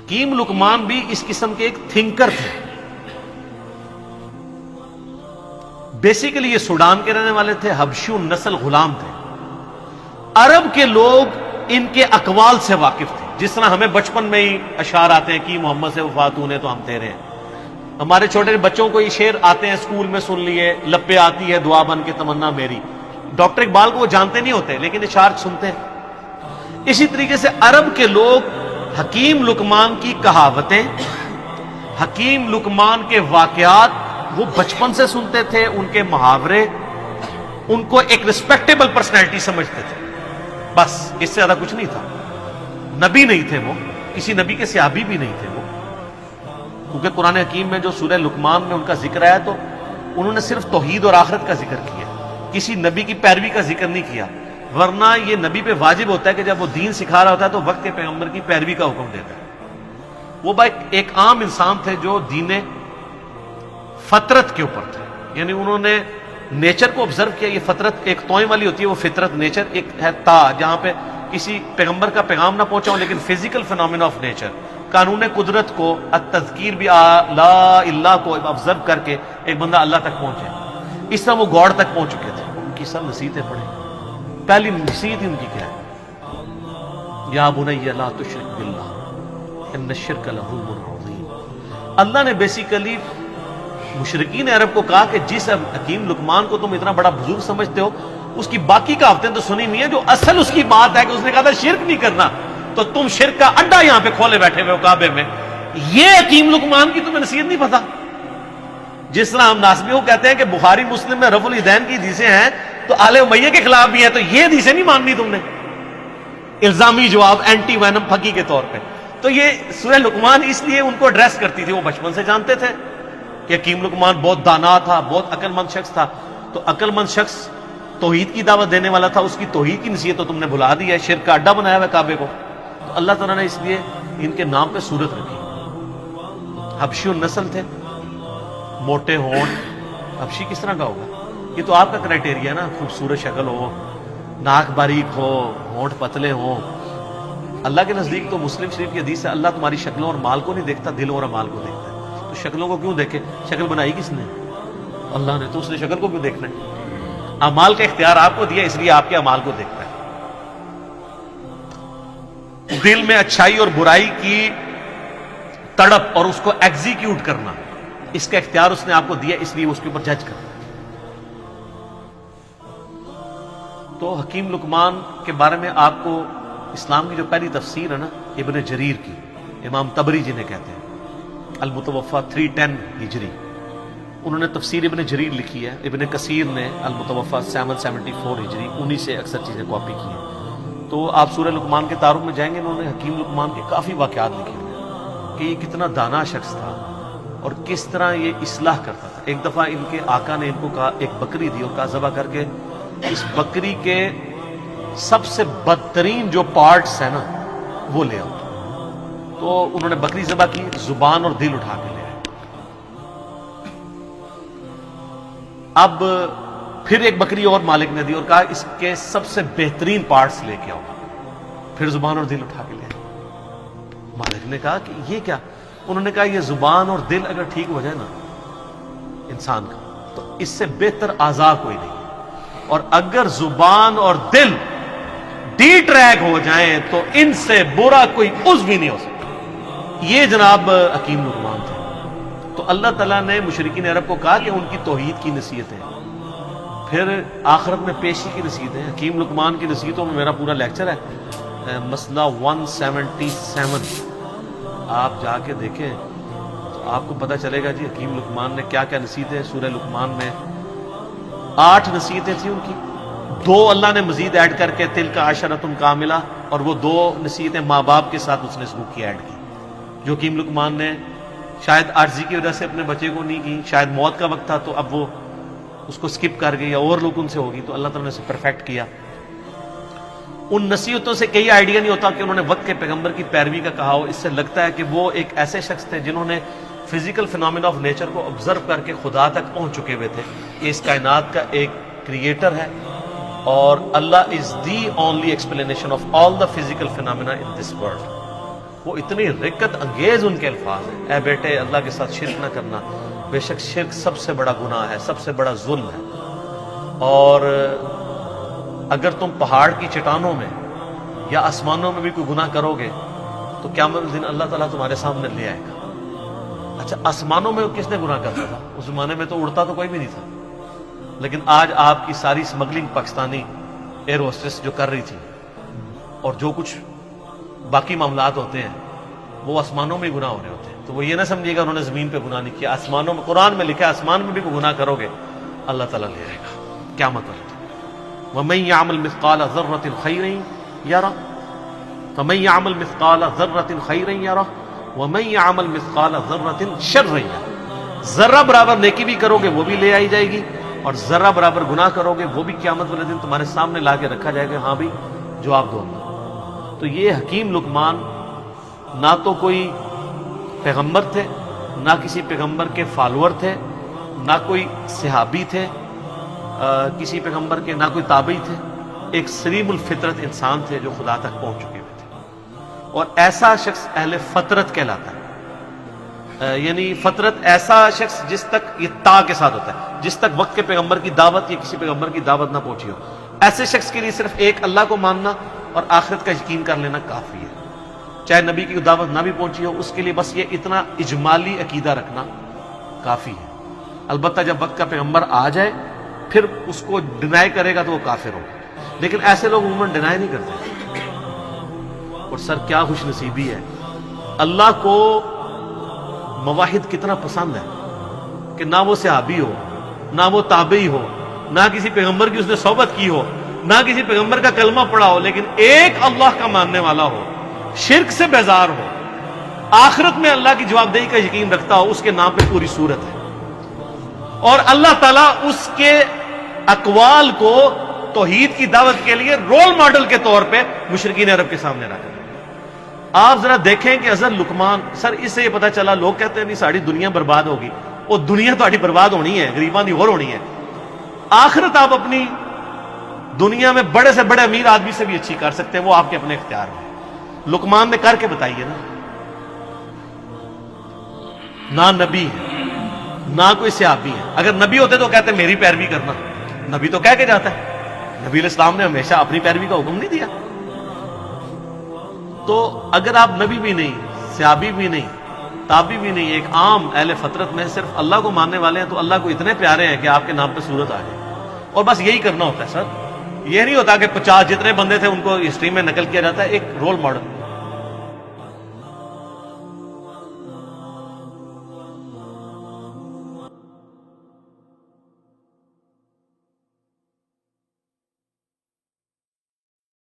حکیم لقمان بھی اس قسم کے ایک تھنکر تھے. بیسیکلی یہ سوڈان کے رہنے والے تھے, حبشی نسل غلام تھے. عرب کے لوگ ان کے اقوال سے واقف تھے. جس طرح ہمیں بچپن میں ہی اشعار آتے ہیں کہ محمد سے وفاتون ہے تو ہم تیرے ہیں. ہمارے چھوٹے بچوں کو یہ شعر آتے ہیں, اسکول میں سن لیے, لپے آتی ہے دعا بن کے تمنا میری. ڈاکٹر اقبال کو وہ جانتے نہیں ہوتے لیکن اشعار سنتے ہیں. اسی طریقے سے عرب کے لوگ حکیم لقمان کی کہاوتیں, حکیم لقمان کے واقعات وہ بچپن سے سنتے تھے, ان کے محاورے, ان کو ایک ریسپیکٹیبل پرسنالٹی سمجھتے تھے. بس اس سے زیادہ کچھ نہیں تھا. نبی نہیں تھے وہ, کسی نبی کے صحابی بھی نہیں تھے وہ, کیونکہ قرآن حکیم میں جو سورہ لقمان میں ان کا ذکر آیا تو انہوں نے صرف توحید اور آخرت کا ذکر کیا, کسی نبی کی پیروی کا ذکر نہیں کیا. ورنہ یہ نبی پہ واجب ہوتا ہے کہ جب وہ دین سکھا رہا ہوتا ہے تو وقت کے پیغمبر کی پیروی کا حکم دیتا ہے. وہ ایک عام انسان تھے جو دین فطرت کے اوپر تھے, یعنی انہوں نے نیچر کو آبزرو کیا. یہ فطرت ایک توئیں والی ہوتی ہے, وہ فطرت نیچر ایک ہے تا, جہاں پہ کسی پیغمبر کا پیغام نہ پہنچا ہو لیکن فزیکل فینومینا آف نیچر, قانون قدرت کو, التذکیر بھی لا اللہ کو آبزرو کر کے ایک بندہ اللہ تک پہنچے. اس طرح وہ گاڈ تک پہنچ چکے تھے. ان کی سب نصیحتیں پڑھیں. پہلی نصیحت ان کی کیا ہے؟ یا بنی لا تشرک باللہ ان الشرک لظلم عظیم. اللہ نے بیسیکلی مشرکین عرب کو کہا کہ جس حکیم لقمان کو تم اتنا بڑا بزرگ سمجھتے ہو, اس کی باقی کہاوتیں تو سنی نہیں ہے. جو اصل اس کی بات ہے کہ اس نے کہا تھا شرک نہیں کرنا, تو تم شرک کا اڈا یہاں پہ کھولے بیٹھے ہوئے ہو کعبے میں. یہ حکیم لقمان کی تمہیں نصیحت نہیں پتا. جس طرح ہم ناسبیوں کہتے ہیں کہ بخاری مسلم میں رفع الیدین کی حدیثیں ہیں تو آل امیہ کے خلاف بھی ہیں, تو یہ حدیثیں نہیں ماننی تم نے. الزامی جواب, اینٹی وینم پھکی کے طور پہ. تو یہ سورہ لقمان اس لیے ان کو ایڈریس کرتی تھی. وہ بچپن سے جانتے تھے کہ حکیم لقمان بہت دانا تھا, بہت عقل مند شخص تھا. تو عقل مند شخص توحید کی دعوت دینے والا تھا, اس کی توحید کی نصیحت تو تم نے بھلا دی ہے, شرک کا اڈا بنایا ہوا ہے کعبے کو. تو اللہ تعالیٰ نے اس لیے ان کے نام پہ سورت رکھی. حبشی النسل تھے, موٹے ہونٹ. حبشی کس طرح کا ہوگا؟ یہ تو آپ کا کرائٹیریا ہے نا, خوبصورت شکل ہو, ناک باریک ہو, ہونٹ پتلے ہوں. اللہ کے نزدیک تو مسلم شریف کی حدیث ہے, اللہ تمہاری شکلوں اور مال کو نہیں دیکھتا, دلوں اور اعمال کو دیکھتا ہے. تو شکلوں کو کیوں دیکھے؟ شکل بنائی کس نے؟ اللہ نے. تو اس نے شکل کو کیوں دیکھنا ہے؟ اعمال کا اختیار آپ کو دیا, اس لیے آپ کے اعمال کو دیکھتا ہے. دل میں اچھائی اور برائی کی تڑپ اور اس کو ایگزیکیوٹ کرنا, اس کا اختیار اس نے آپ کو دیا, اس لیے اس کے اوپر جج کرنا. تو حکیم لقمان کے بارے میں آپ کو اسلام کی جو پہلی تفسیر ہے نا ابن جریر کی, امام طبری جنہیں کہتے ہیں, المتوفا 310 ہجری, انہوں نے تفسیر ابن جریر لکھی ہے. ابن کثیر نے المتوفا 774 ہجری, انہی سے اکثر چیزیں کاپی کی ہیں. تو آپ سورہ لقمان کے تعارف میں جائیں گے, انہوں نے حکیم لقمان کے کافی واقعات لکھے ہیں کہ یہ کتنا دانا شخص تھا اور کس طرح یہ اصلاح کرتا تھا. ایک دفعہ ان کے آقا نے ان کو کہا, ایک بکری دی اور کہا ذبح کر کے اس بکری کے سب سے بدترین جو پارٹس ہیں نا وہ لے آؤ. تو انہوں نے بکری ذبح کی, زبان اور دل اٹھا کے لے آئے. اب پھر ایک بکری اور مالک نے دی اور کہا اس کے سب سے بہترین پارٹس لے کے آؤ. پھر زبان اور دل اٹھا کے لے آئے. مالک نے کہا کہ یہ کیا؟ انہوں نے کہا یہ زبان اور دل اگر ٹھیک ہو جائے نا انسان کا تو اس سے بہتر اعضاء کوئی نہیں ہے, اور اگر زبان اور دل ڈی ٹریک ہو جائیں تو ان سے برا کوئی عضو بھی نہیں ہو سکتا. یہ جناب حکیم لقمان تھے. تو اللہ تعالیٰ نے مشرکین عرب کو کہا کہ ان کی توحید کی نصیحتیں, پھر آخرت میں پیشی کی نصیحتیں. حکیم لقمان کی نصیحتوں میں میرا پورا لیکچر ہے, مسئلہ 177. آپ جا کے دیکھیں تو آپ کو پتہ چلے گا جی حکیم لقمان نے کیا کیا نصیحتیں. سورہ لقمان میں 8 نصیحتیں تھیں ان کی, 2 اللہ نے مزید ایڈ کر کے تلک عشرۃ کاملہ, اور وہ 2 نصیحتیں ماں باپ کے ساتھ اس نے سلوک کی ایڈ کی, جو حکیم لقمان نے شاید عاجزی کی وجہ سے اپنے بچے کو نہیں کی, شاید موت کا وقت تھا تو اب وہ اس کو سکپ کر گئی, یا اور لوگ ان سے ہوگی, تو اللہ تعالیٰ نے اسے پرفیکٹ کیا. ان نصیحتوں سے کئی آئیڈیا نہیں ہوتا کہ انہوں نے وقت کے پیغمبر کی پیروی کا کہا ہو. اس سے لگتا ہے کہ وہ ایک ایسے شخص تھے جنہوں نے فزیکل فینومینا آف نیچر کو آبزرو کر کے خدا تک پہنچ چکے ہوئے تھے کہ اس کائنات کا ایک کریٹر ہے, اور اللہ is the only explanation of all the physical phenomena in this world. وہ اتنی رقت انگیز ان کے الفاظ ہیں، اے بیٹے اللہ کے ساتھ شرک نہ کرنا، بے شک شرک سب سے بڑا گناہ ہے، سب سے بڑا ظلم ہے، اور اگر تم پہاڑ کی چٹانوں میں یا آسمانوں میں بھی کوئی گناہ کرو گے تو قیامت دن اللہ تعالیٰ تمہارے سامنے لے آئے گا۔ اچھا، آسمانوں میں کس نے گناہ کرتا تھا؟ اس زمانے میں تو اڑتا تو کوئی بھی نہیں تھا، لیکن آج آپ کی ساری سمگلنگ پاکستانی ایئر ہوسٹس جو کر رہی تھی اور جو کچھ باقی معاملات ہوتے ہیں وہ آسمانوں میں ہی گناہ ہو رہے ہوتے ہیں، تو وہ یہ نہ سمجھیے گا انہوں نے زمین پہ گناہ نہیں کیا، آسمانوں میں، قرآن میں لکھا ہے آسمان میں بھی کوئی گناہ کرو گے اللہ تعالیٰ لے آئے گا قیامت والے دن۔ وَمَن يَعْمَلْ مِثْقَالَ ذَرَّةٍ خَيْرًا يَرَهُ فَمَن يَعْمَلْ مِثْقَالَ ذَرَّةٍ خَيْرًا يَرَهُ وَمَن يَعْمَلْ مِثْقَالَ ذَرَّةٍ شَرًّا يَرَهُ۔ ذرہ برابر نیکی بھی کرو گے وہ بھی لے آئی جائے گی، اور ذرہ برابر گناہ کرو گے وہ بھی قیامت والے دن تمہارے سامنے لا کے رکھا جائے گا، ہاں بھی جواب دو اللہ۔ تو یہ حکیم لقمان نہ تو کوئی پیغمبر تھے، نہ کسی پیغمبر کے فالوور تھے، نہ کوئی صحابی تھے کسی پیغمبر کے، نہ کوئی تابعی تھے، ایک سلیم الفطرت انسان تھے جو خدا تک پہنچ چکے ہوئے تھے، اور ایسا شخص اہل فطرت کہلاتا ہے۔ یعنی فطرت ایسا شخص جس تک یہ تا کے ساتھ ہوتا ہے، جس تک وقت کے پیغمبر کی دعوت یا کسی پیغمبر کی دعوت نہ پہنچی ہو، ایسے شخص کے لیے صرف ایک اللہ کو ماننا اور آخرت کا یقین کر لینا کافی ہے، چاہے نبی کی دعوت نہ بھی پہنچی ہو، اس کے لیے بس یہ اتنا اجمالی عقیدہ رکھنا کافی ہے۔ البتہ جب وقت کا پیغمبر آ جائے پھر اس کو ڈینائی کرے گا تو وہ کافر ہوگا، لیکن ایسے لوگ عموماً ڈینائی نہیں کرتے۔ اور سر کیا خوش نصیبی ہے، اللہ کو مواحد کتنا پسند ہے کہ نہ وہ صحابی ہو، نہ وہ تابعی ہو، نہ کسی پیغمبر کی اس نے صحبت کی ہو، نہ کسی پیغمبر کا کلمہ پڑھا ہو، لیکن ایک اللہ کا ماننے والا ہو، شرک سے بیزار ہو، آخرت میں اللہ کی جواب دہی کا یقین رکھتا ہو، اس کے نام پہ پوری صورت ہے، اور اللہ تعالیٰ اس کے اقوال کو توحید کی دعوت کے لیے رول ماڈل کے طور پہ مشرکین عرب کے سامنے رکھا۔ آپ ذرا دیکھیں کہ حضرت لقمان، سر اس سے یہ پتہ چلا، لوگ کہتے ہیں نہیں ساری دنیا برباد ہوگی، وہ دنیا تو برباد ہونی ہے، غریباں دی غور ہونی ہے، آخرت آپ اپنی دنیا میں بڑے سے بڑے امیر آدمی سے بھی اچھی کر سکتے ہیں، وہ آپ کے اپنے اختیار میں۔ لقمان نے کر کے بتائیے نا، نہ نبی ہے نہ کوئی صحابی ہے، اگر نبی ہوتے تو کہتے میری پیروی کرنا، نبی تو کہہ کے جاتا ہے، نبی علیہ السلام نے ہمیشہ اپنی پیروی کا حکم نہیں دیا۔ تو اگر آپ نبی بھی نہیں، صحابی بھی نہیں، تابعی بھی نہیں، ایک عام اہل فطرت میں صرف اللہ کو ماننے والے ہیں، تو اللہ کو اتنے پیارے ہیں کہ آپ کے نام پہ صورت آ جائے، اور بس یہی کرنا ہوتا ہے سر۔ یہ نہیں ہوتا کہ 50 جتنے بندے تھے ان کو ہسٹری میں نقل کیا جاتا ہے، ایک رول ماڈل